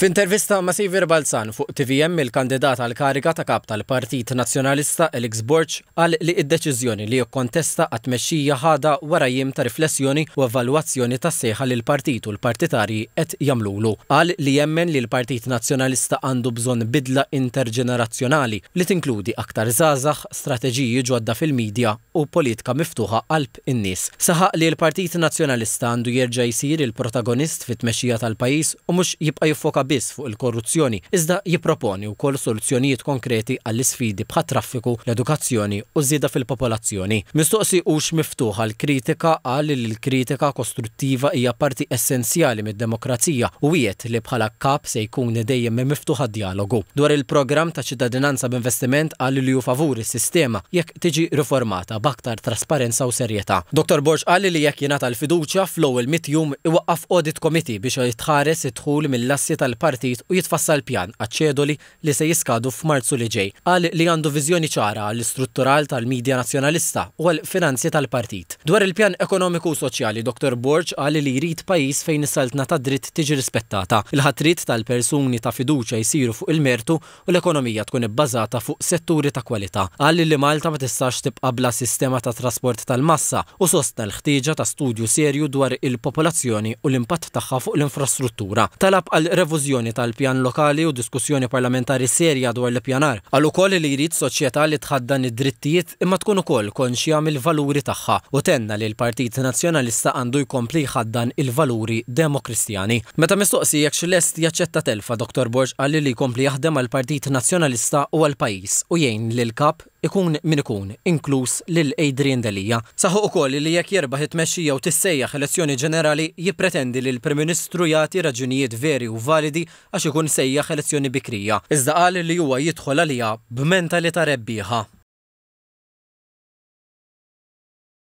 F'intervista ma' Xavier Balzan fuq TVM, il-kandidat għal kariga ta' kap tal-Partit Nazzjonalista Alex Borg qal li d-deċiżjoni li jikkontesta għat-tmexxija ħada wara jiem ta' riflessjoni u evalwazzjoni ta' sejħa li l-partit u l-partitarji qed jagħmlulu. Qal li jemmen li l-Partit Nazzjonalista għandu bżonn bidla interġenerazzjonali li tinkludi aktar żgħażagħ, strateġiji ġodda fil-medja u politika miftuħa qalb in-nies. Saħaq li l-Partit Nazzjonalista għandu jerġa' jsir il-protagonist fit-tmexxija tal-pajjiż u mhux jibqa' jiffoka biss fuq il-korruzzjoni, iżda jipproponi wkoll soluzzjonijiet konkreti għall-isfidi bħat traffiku, l-edukazzjoni u żieda fil-popolazzjoni. Mistoqsi hux miftuħa l-kritika qal li l-kritika kostruttiva hija parti essenzjali mid-demokrazija u wiet li bħala kap se jkun dejjem miftuħa dialogu. Dwar il-programm ta' ċittadinanza b'investiment qal li hu favuri s-sistema jekk tiġi riformata b'aktar trasparenza u serjetà. Dr. Borg qal li jekk jingħata l-fiduċja fl-ewwel 100 jum iwaqqaf audit committee biex jitħares id-dħul mill-assi tal-partit u jitfassal pjan għaċ-ċedoli li se jiskadu f'Marzu li ġej. Qal li għandu viżjoni ċara għall-istruttural tal-Midja Nazzjonalista u għall-finanzi tal-partit. Dwar il-pjan ekonomiku u soċjali, Dr. Borg qal li jrid pajjiż fejn is-saltna ta' dritt tiġi rispettata. Il-ħatrit tal-persuni ta' fiduċja jsiru fuq il-mertu u l-ekonomija tkun ibbażata fuq setturi ta' kwalità. Qal li Malta ma tistax tibqa' bla sistema ta' trasport tal-massa u sostna l-ħtieġa ta' studju serju dwar il-popolazzjoni u l-impatt tagħha fuq l-infrastruttura. Talab għal revużjoni tal-pjan lokali u diskussjoni parlamentari serja dwar l-pjanar. Għal ukoll li jrid soċjetà li tħaddan id-drittijiet imma tkun ukoll konxja mill-valuri tagħha u tenna li l-Partit Nazzjonalista għandu jkompli jħaddan il-valuri demokristjani. Meta mistoqsi jekk x'lest jaċċetta telfa, Dr. Borg qal li jkompli jaħdem għall-Partit Nazzjonalista u għall-pajjiż u jgħin lil kap ikun min ikun, inkluż lil Adrian Delija. Saħu ukoll li jekk jerbaħ it-tmexxija u tissejjaħ elezzjoni ġenerali jippretendi li l-Prim Ministru jagħti raġunijiet veri u validi għax ikun sejjaħ elezzjoni bikrija. Iżda qal li huwa jidħol għaliha b'mentalità rebbieħa.